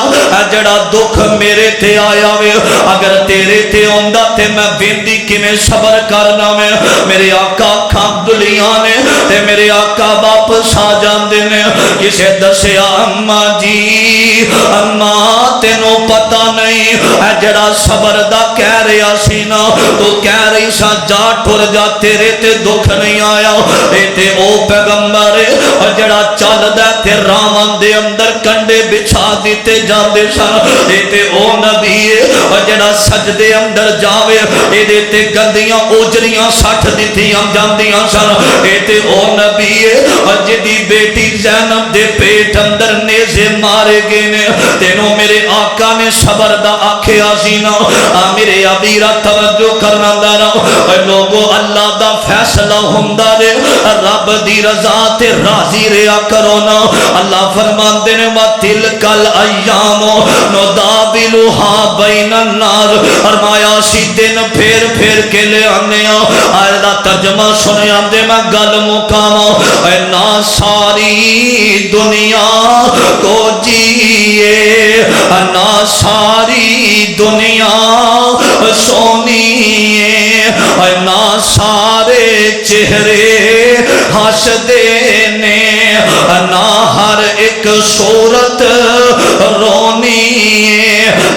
جڑا دکھ میرے تے آیا وے اگر تیرے تے ہوندا تے میں ویندی کیویں صبر کرنا میں. میرے آقا اکھاں ڈلیاں نے تے میرے آقا واپس آ جاندے نے. کسے دسیا اما جی اما تینوں پتہ نہیں جڑا صبر دا کہہ رہا سی نا, تو کہہ رہی سا جا ٹر جا تیرے تے دکھ نہیں آیا, اے تے او پیغمبر جڑا چلدا تے راواں دے اندر کنڈے بچھا دیتے جاندے سن, اے تے او نبی جڑا سجدے اندر جاوے اے دے تے گندیاں اوجریاں سٹھ دتیاں جاندیاں سن اے تے او نبی جدی بیٹی زینب دے پیٹ اندر نیزے مارے گئے نے تینوں میرے آقا نے صبر دا آکھیا سی نا میرے ابیرا توجہ کرنا دارا لوگو اللہ دا فیصلہ ہوندا رے رب دی رضا تے راضی رہیا کرو نا اللہ فرماندے نے وَتِلْكَ الْأَيَّامُ نُدَاوِلُهَا بَيْنَ النَّاسِ فرمایا سی دن پھر پھر کے لے آنے آئے دا ترجمہ سنے آندے میں گل مکاما اے نا ساری دنیا کو جیے نا ساری دنیا سونیے نا سارے چہرے ہس دینے نا ہر ایک صورت رونی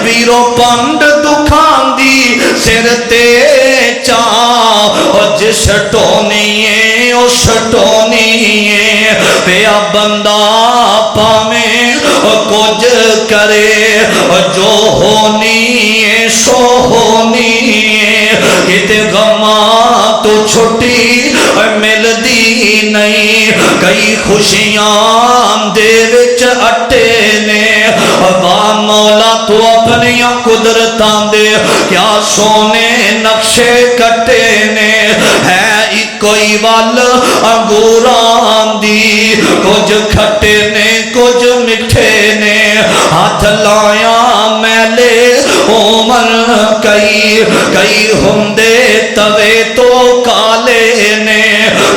ویرو پنڈ دکھان دی سر تے چاہ جس ٹونی او سٹونی پیا بندہ پامیں کچھ کرے جو ہونی سو ہونی کتے غماں تو چھٹی مل دی نہیں کئی خوشیاں دے وچ اٹے نے با مولا تو اپنی قدرتاں دے کیا سونے نقشے کٹے نے ہے کوئی وال انگوران دی کچھ کھٹے نے کچھ مٹھے نے ہاتھ لایا میلے عمر کئی ہندے توے تو کالے نے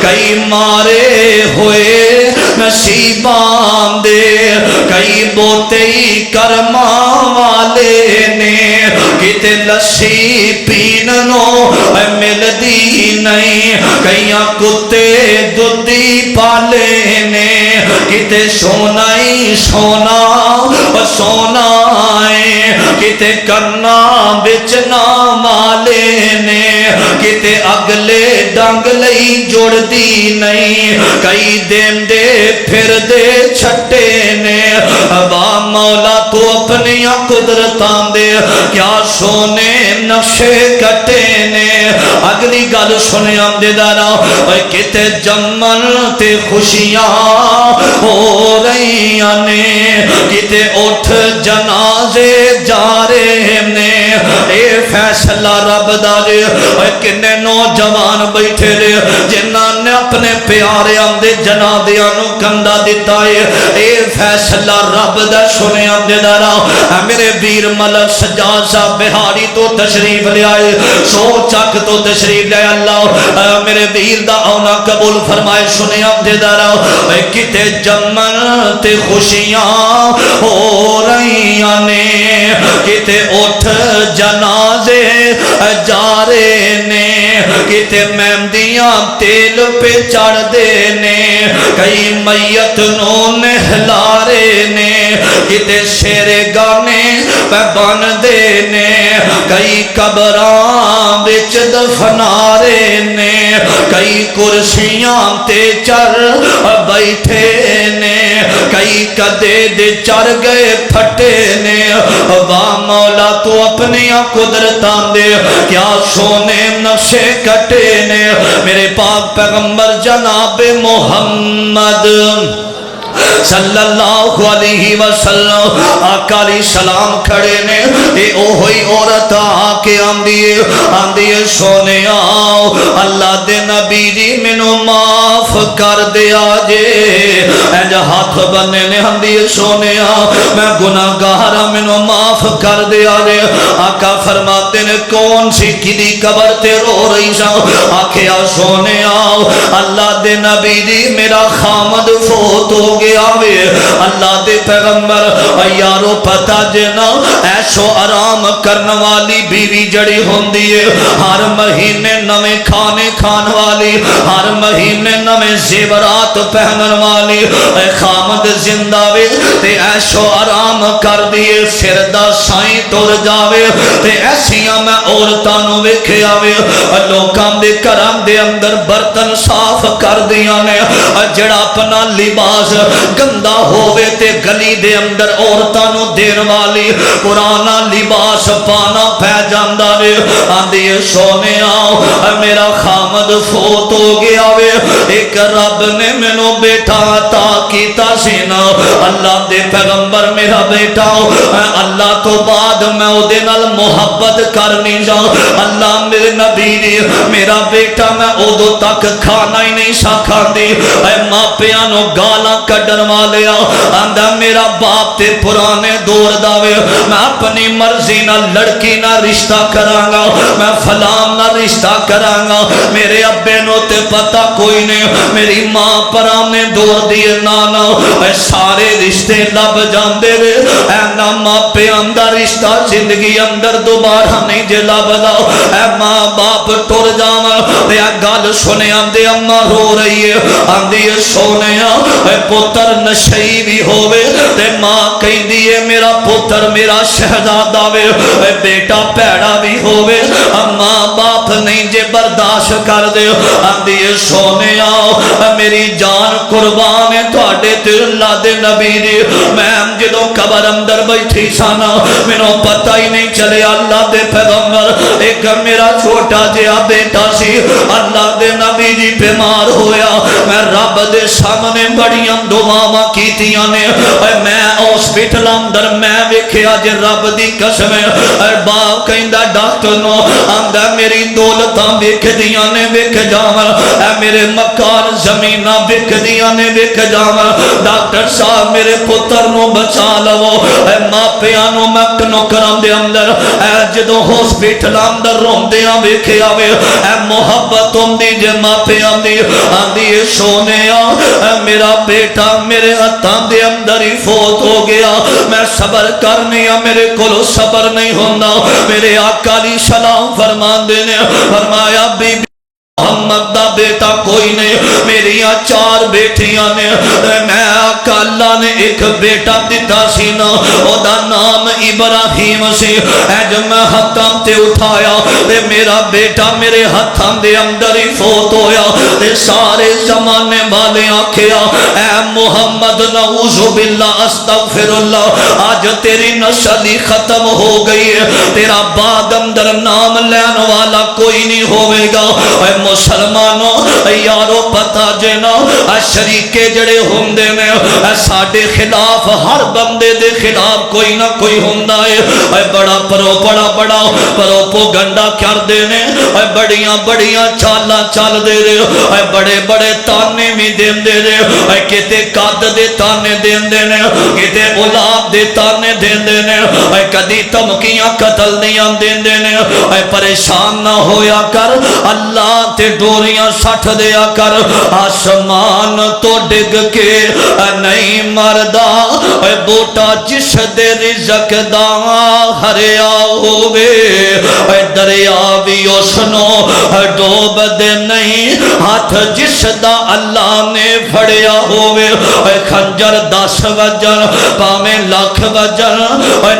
کئی مارے ہوئے نصیبان دے کئی بوتے کرما والے نے کتے لسی پیننو مل دی نہیں کئیاں کتے دودی پالے نے کتے سونائی سونا سونائیں کتے کرنا بچنا مالے نے کتے اگلے ڈنگ لئی جوڑ دی نہیں کئی دین دے پھر دے چھٹے نے با مولا تو اپنی قدرتاں دے کیا سونے نقشے کٹے نے اگلی گل سنے آمدے دارا کتے جمن تے خوشیاں ہو رہی نے کتے اٹھ جنازے جا رہے نے اے فیصلہ رب دارے کنے نوجوان بیٹھے رہے جنہاں نے اپنے پیارے آمدے جنادیاں نو کندہ دیتا ہے اے فیصلہ رب دا سنے آمدے دارا میرے ویر ملک سجاد صاحب بہاری تو تشریف لے آئے سو چک تو تشریف لے اللہ میرے ویر دا آنا قبول فرمائے سنے آمدے دارا کتے جمن تے خوشیاں ہو رہی نے کتے اٹھ جنازے جا رہے نے کتے مہندیاں تیل پہ چڑھ دینے کئی میت نو نہلا رہے نے کتے شیرے گانے پہ بن دینے کئی قبراں بچ دفنا رہے نے کئی کرسیاں تے چر بیٹھے نے کئی کدے دے چر گئے پھٹے نے با مولا تو اپنی قدرتاں دے کیا سونے نقشے کٹے نے میرے پاک پیغمبر جناب محمد صلی اللہ علیہ وسلم آقا علیہ السلام کھڑے نے اے اوہی عورت آکے آندیے سونے آؤ اللہ دے نبی جی منو معاف کر دیا جے اینجا ہاتھ بننے نے آندیے سونے آؤ میں گناہگارا منو معاف کر دیا جے آقا فرماتے نے کون سی کدی قبر تے رو رہی سا آکھے آ سونے آؤ اللہ دے نبی جی میرا خامد فوت ہو گیا اللہ دے پیغمبر یارو پتا جنا ایسو آرام کرن والی بیوی جڑی ہوندی ہے ہر مہینے نوے کھانے کھان والی ہر مہینے نوے زیورات پہنن والی اے خامد زندہ وے تے عیش و آرام کر دیے سر دا سائیں تر جاوے تے ایسیاں میں عورتاں نو ویکھیا وے لوکاں دے گھراں دے اندر برتن صاف کر دیاں نے جڑا اپنا لباس گندا ہووے تے گلی دے اندر عورتاں نو دین والی پرانا لباس پانا پہ جاندا وے آندی سونے آؤ میرا خامد فوت ہو گیا وے ایک رب نے مینوں بیٹا عطا کیتا سی نا اللہ دے پیغمبر میرا بیٹا اللہ تو بعد میں او دے نال محبت کرنی جا اللہ میرے نبی دی میرا بیٹا میں ادو تک کھانا ہی نہیں سا کھاندی اے ماں پیاں نو گالاں کڈن والے آندا میرا باپ تے پرانے دور دا وے میں اپنی مرضی نال لڑکی نہ رشتہ کراں گا میں فلان نہ رشتہ کراں گا میرے ابے نو تے پتہ کوئی نہیں میری ماں پرانے دور دی نانا اے سارے رشتے لب جاندے وے اے نا ماں پیاں دا رشتہ زندگی اندر دوبارہ نہیں جے لبدا اے ماں باپ ٹر جاواں تے گل سنے آندے اماں رو رہی ہے آندی سونیا اے پتر نشئی بھی ہووے تے ماں کہندی ہے میرا پتر میرا شہزادہ وے اے بیٹا پیڑا بھی ہووے ماں باپ نہیں جے برداشت کر دے آندی سونیا میری جان قربان ہے تواڈے تے اللہ دے نبی دی میں جدوں قبر اندر بیٹھی سانا مینوں پتہ ہی نہیں چلے اللہ دے پیغمبر ایک میرا چھوٹا جہا بیٹا سی اللہ دے نبی جی بیمار ہویا میں رب دے سامنے بڑیاں دعاواں کیتیاں نے میں ہاسپٹل اندر میں ویکھیا جے رب دی قسم باپ کہندا ڈاکٹر نو آندا میری دولتاں ویکھدیاں نے ویکھ جاواں اے میرے مکان زمیناں ویکھدیاں نے ویکھ جاواں ڈاکٹر صاحب میرے پتر نو بچا لو اے ماں پیاں نو میں نوکراں دے اندر اے جدوں ہاسپٹل اندر روندیاں ویکھیا وے اے محبت ہوندی جے ماں پیاں دی آندی سونیا میرا بیٹا میرے ہتھاں دے اندر ہی فوت ہو گیا میں صبر کرنی میرے کولوں صبر نہیں ہوندا میرے آقا علیہ السلام فرماندے نے فرمایا بی محمد دا بیٹا کوئی نہیں میری 4 بیٹیاں نے میں آقا اللہ نے ایک بیٹا دیتا سی نا او دا نام ابراہیم سی اے جب میں ہتھاں تے اٹھایا تے میرا بیٹا میرے ہتھاں دے اندر ہی فوت ہویا تے سارے زمانے والے آکھیا اے محمد نعوذ باللہ استغفر اللہ آج تیری نسل ہی ختم ہو گئی ہے تیرا بعد اندر نام لین والا کوئی نہیں ہوئے گا اے مسلمانوں یارو پتا جنا شریکے جڑے ہوندے نے ساڈے خلاف ہر بندے دے خلاف کوئی نہ کوئی ہوندا ہے بڑا پروپیگنڈا کردے نے بڑیاں بڑیاں چالاں چل دے رہے بڑے بڑے تانے بھی دیندے نے کتے قد دے تانے دیندے نے کتے اولاد دے تانے دیندے نے کدی دھمکیاں قتل دیاں دیندے نے پریشان نہ ہویا کر اللہ تے ڈوریاں سٹھ دیا کر آسمان تو ڈگ کے نہیں مردا بوٹا جس دے رزق دا ہریا ہووے دریا بھی اس نو ڈوب دے نہیں ہاتھ جس دا اللہ نے پھڑیا ہووے خنجر 10 وجن پاویں لاکھ وجن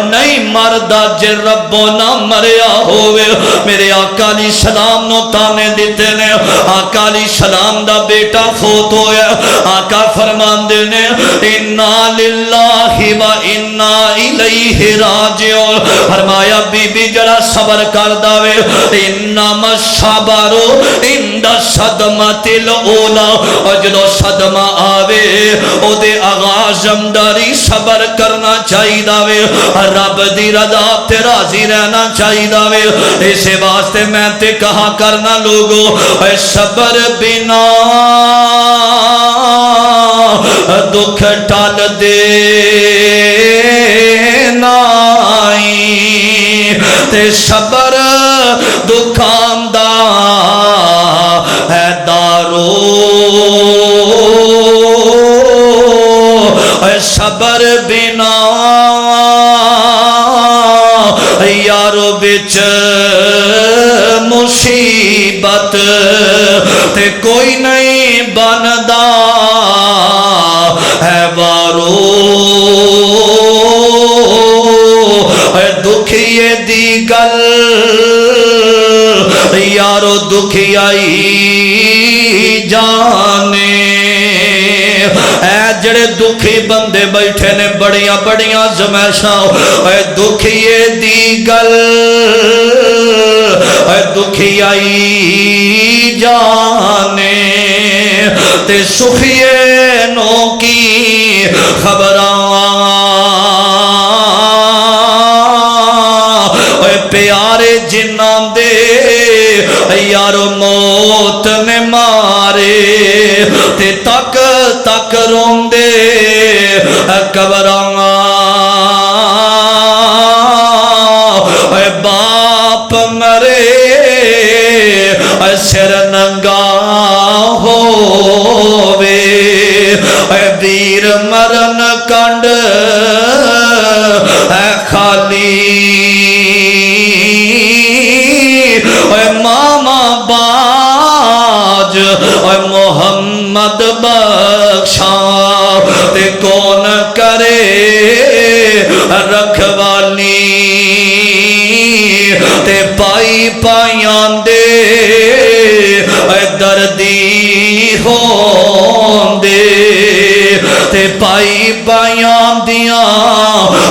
نہیں مردا جے ربو نہ مریا ہووے میرے آقا علیہ السلام نو تانے دیتے نے آقا علیہ السلام دا بیٹا فوت ہویا آقا فرماندے نے انا للہ و انا الیہ راجعون فرمایا بی بی جڑا صبر کر داوے انما الصبر عند الصدمۃ الاولی اور جدو صدمہ آوے او دے آغاز اندر ہی صبر کرنا چاہی داوے رب دی رضا تے راضی رہنا چاہی داوے اسے واسطے میں تے کہا کرنا لوگو اے صبر بنا دکھ ٹال دے نائی تے صبر دکھان دا ہے دارو اے صبر بنا یارو بچ مصیبت تے کوئی نہیں بندا یارو دکھیائی جانے اے جڑے دکھی بندے بیٹھے نے بڑیاں بڑیاں زمائشاں اے دکھیے دی گل اے دکھیائی جانے تے سخیے نو کی خبراں اے پیارے جناں دے یارو موت نے مارے تے تک تک روندے قبراں اے باپ مرے اے سر ننگا ہووے اے ویر مرن کنڈ اے خالی اے ماما باج اے محمد بخشا تے کون کرے رکھوالی تے پائی پائیاں دے اے دردی ہون دے تے پائی پائیاں دیاں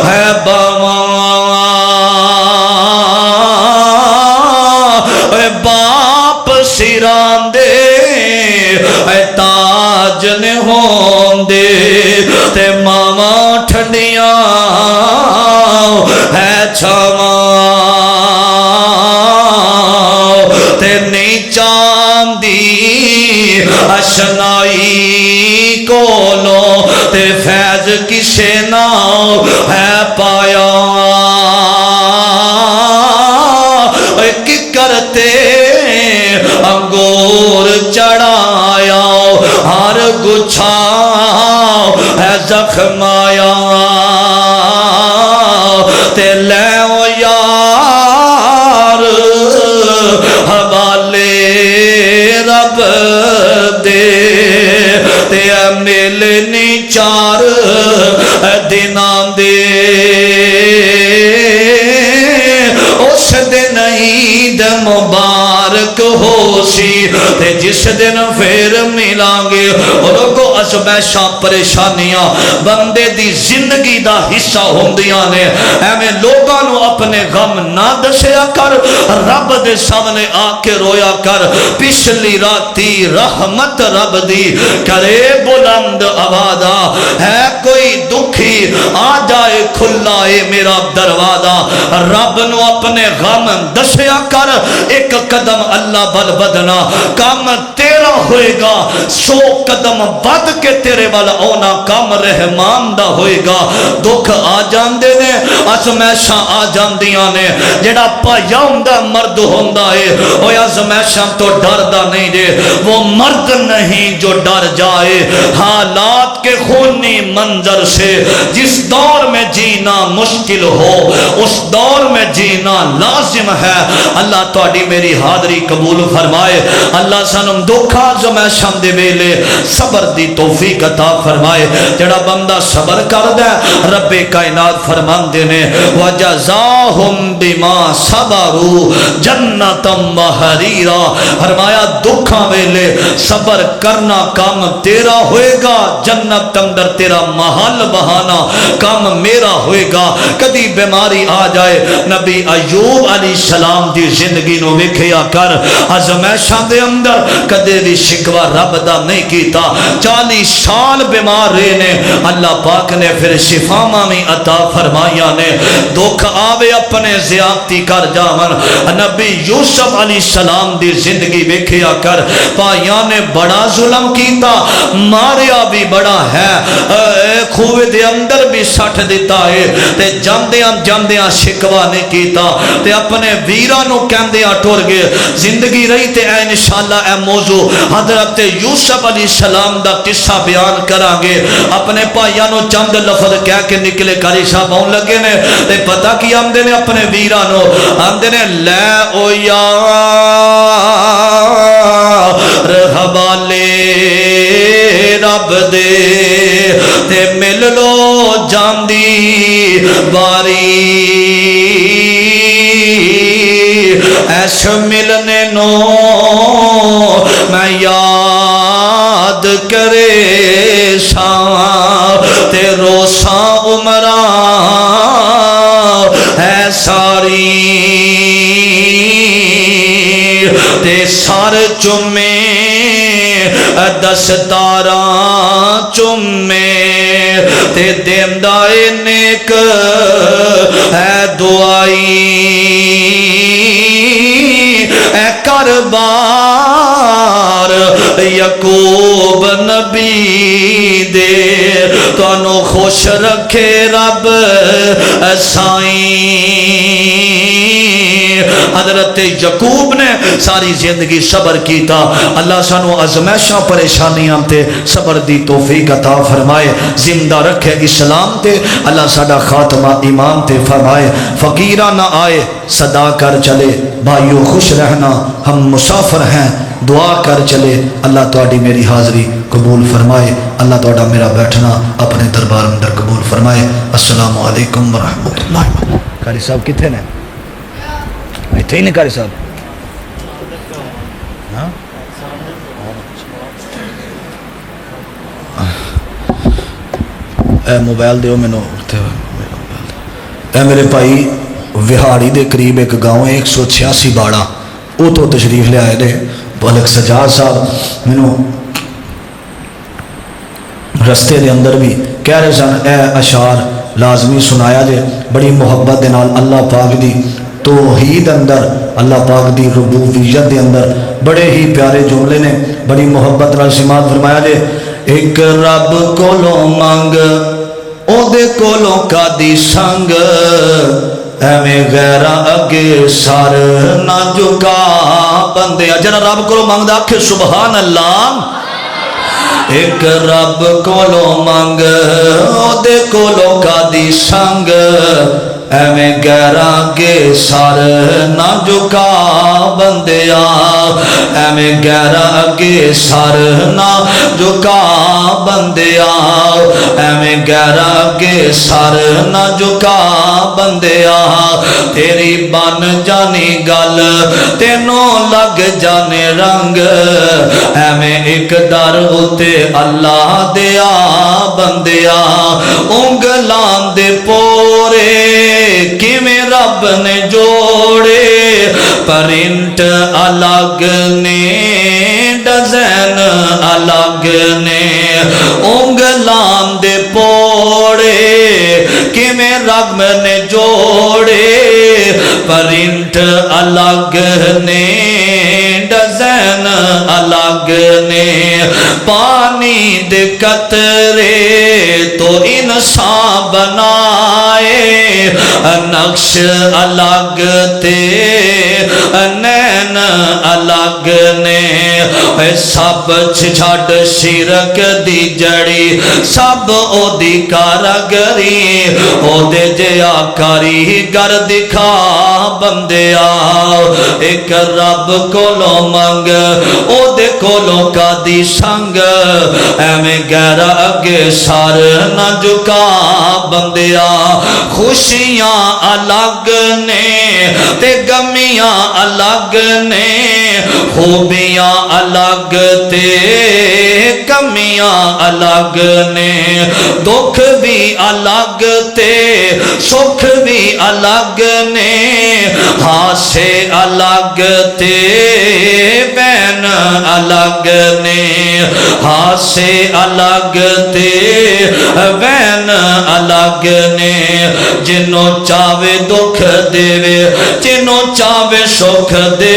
ہے اے باپ سران دے اے تاج نے ہون دے تے ماما ٹھنڈیاں ہے چھاواں تے نیچان دی اشنائی کولو تے فیض کسے نہ ہے پایا کی کرتے انگور چڑھایا ہر گچھا ہے زخمایا تے لے او یار حوالے رب دے تے ملنی چار دنان دے اس دن عید مبارک ہو سی تے جس دن پھر ملان گے لوگوں ازمائشاں پریشانیاں بندے دی زندگی دا حصہ ہوندیاں نے ایویں لوگاں نو اپنے غم نہ دسیا کر رب دے سامنے آ کے رویا کر پچھلی راتی رحمت رب دی کرے بلند آوازہ ہے کوئی دکھی آ جائے کھلا اے میرا دروازہ رب نو اپنے غم دسیا کر ایک قدم اللہ بل بدنا کام تیرا ہوئے گا 100 قدم بد کے تیرے والا اونا کام رحمان دا ہوئے گا دکھ آ جان دے نے ازمائشاں آ جان دیاں نے جڑا پایاؤں دا مرد ہوندہ ہے وہ ازمائشاں تو ڈر دا نہیں دے وہ مرد نہیں جو ڈر جائے حالات کے خونی منظر سے جس دور میں جینا مشکل ہو اس دور میں جینا لازم ہے اللہ تواڈی میری حاضری قبول فرمائے اللہ سانم دکھا زمائشاں دے ویلے صبر دی توفیق عطا فرمائے جڑا بندہ صبر کر دے رب کائنات فرمان دینے وَجَزَاهُمْ بِمَا صَبَرُوا جَنَّةً وَحَرِيرًا فرمایا دکھا ویلے صبر کرنا کام تیرا ہوئے گا جنت اندر تیرا محل بہانا کام میرا ہوئے گا کدی بیماری آ جائے نبی ایوب علیہ السلام دی زندگی نو ویکھیا کر ازمائشاں دے اندر کدے بھی شکوہ رب دا نہیں کیتا 40 سال بیمار رہے نے اللہ پاک نے پھر شفاما میں عطا فرمایا نے دکھ آوے اپنے زیادتی کر جاون نبی یوسف علیہ السلام دی زندگی ویکھیا کر پائیاں نے بڑا ظلم کیتا ماریا بھی بڑا ہے خوہ دے اندر بھی سٹھ دیتا ہے تے جاندیاں شکوہ نہیں کیتا تے اپنے ویرانوں کہندیاں ٹور گئے زندگی رہی تے اے انشاءاللہ اے موضوع حضرت یوسف علیہ السلام دا قصہ بیان کرانگے اپنے پائیانوں چند لفظ کہہ کے نکلے کاری صاحب ہون لگے نے تے پتہ کی آمدے نے اپنے ویرانوں آمدے نے لے او یار حوالے رب دے تے مل لو جاندی باری ایس ملنے نو میں یاد کرے ساں تے روساں عمراں ہے ساری تے سر چومے دستاراں چومے تے دیندا اے نیک ہے دعائی اے کربار یعقوب نبی دے تانوں خوش رکھے رب سائیں حضرت یعقوب نے ساری زندگی صبر کیتا اللہ سانو ازمائشاں پریشانیاں تے صبر دی توفیق عطا فرمائے زندہ رکھے اسلام تے اللہ ساڈا خاتمہ ایمان تے فرمائے فقیرہ نہ آئے صدا کر چلے بھائیو خوش رہنا ہم مسافر ہیں دعا کر چلے اللہ تواڈی میری حاضری قبول فرمائے اللہ تواڈا میرا بیٹھنا اپنے دربار اندر قبول فرمائے السلام علیکم ورحمۃ اللہ قاری صاحب کتنے نے ایتھے ہی نہیں قاری صاحب ہاں اے موبائل دیو میں نو اے میرے بھائی وہاڑی دے قریب ایک گاؤں 186 باڑا او تو تشریف لے آئے دے ملک سجاد صاحب مینوں رستے دے اندر بھی کہہ رہے سن اے اشعار لازمی سنایا جے بڑی محبت دے نال اللہ پاک دی توحید اندر اللہ پاک دی ربوبیت دے اندر بڑے ہی پیارے جملے نے بڑی محبت نال سماعت فرمایا جے ایک رب کولوں منگ او دے کولوں کادی سنگ ایویں غیراں اگے سر نہ جھکا بندے جڑا رب کولوں منگدا آکھے سبحان اللہ ایک رب کولوں منگ او دے کولوں کادی سنگ ایویں غیراں اگے سر نہ جھکا بندیا ایویں غیراں اگے سر نہ جھکا بندیا ایویں غیراں اگے سر نہ جھکا بندیا تیری بن جانی گل تینوں لگ جانے رنگ ایویں ایک در اتے اللہ دیا بندیا انگلاں دے پورے کیویں رب نے جوڑے پرنٹ الگ نے ڈیزائن الگ نے انگلاں دے پوڑے کیویں رب نے جوڑے پرنٹ الگ نے ڈیزائن الگ نے پانی دے قطرے تو انسان بنائے نقش الگ تے نین الگ نے سب چھڑ شرک دی جڑی سب او دی کارگری او دے جیا کاریگر دکھا بندیا ایک رب کولوں منگ او دے کولوں کا دی سنگ ایویں غیر اگے سر نہ جھکا بندیا خوشیاں الگ نے تے غمیاں الگ نے خوبیاں الگ تے کمیاں الگ نے دکھ بھی الگ تے سکھ بھی الگ نے ہاسے الگ تے بین الگ نے ہاسے الگ تے بین الگ نے جنوں چاہے دکھ دے جنوں چاہے سکھ دے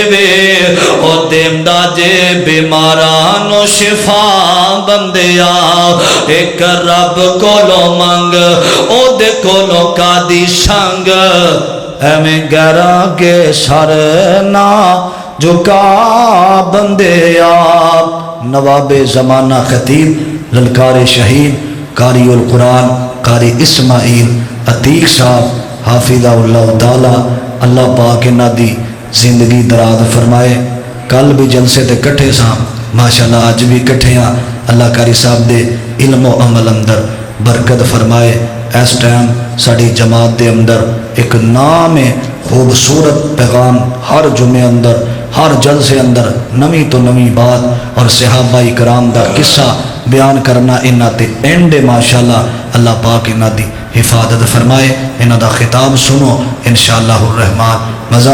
او دیندا جے بیماراں نو شفا بندیا ایک رب کولوں منگ او دے کولوں کادی سنگ ایویں غیراں کے سر نہ جھکا بندیا نواب زمانہ خطیب للکار شہید قاری القرآن قاری اسماعیل عتیق صاحب حافظہ اللہ تعالی اللہ پاک انہاں دی زندگی دراز فرمائے کل بھی جلسے تے کٹھے ساں ماشاءاللہ آج بھی کٹھے ہاں اللہ قاری صاحب دے علم و عمل اندر برکت فرمائے اس ٹائم ساری جماعت دے اندر ایک نام ہے خوبصورت پیغام، ہر جمعے اندر ہر جلسے اندر نویں تو نویں بات اور صحابہ کرام دا قصہ بیان کرنا انہاں تے اینڈ ماشاءاللہ اللہ پاک انہاں دی حفاظت فرمائے۔ انہاں دا خطاب سنو انشاءاللہ الرحمن، مزہ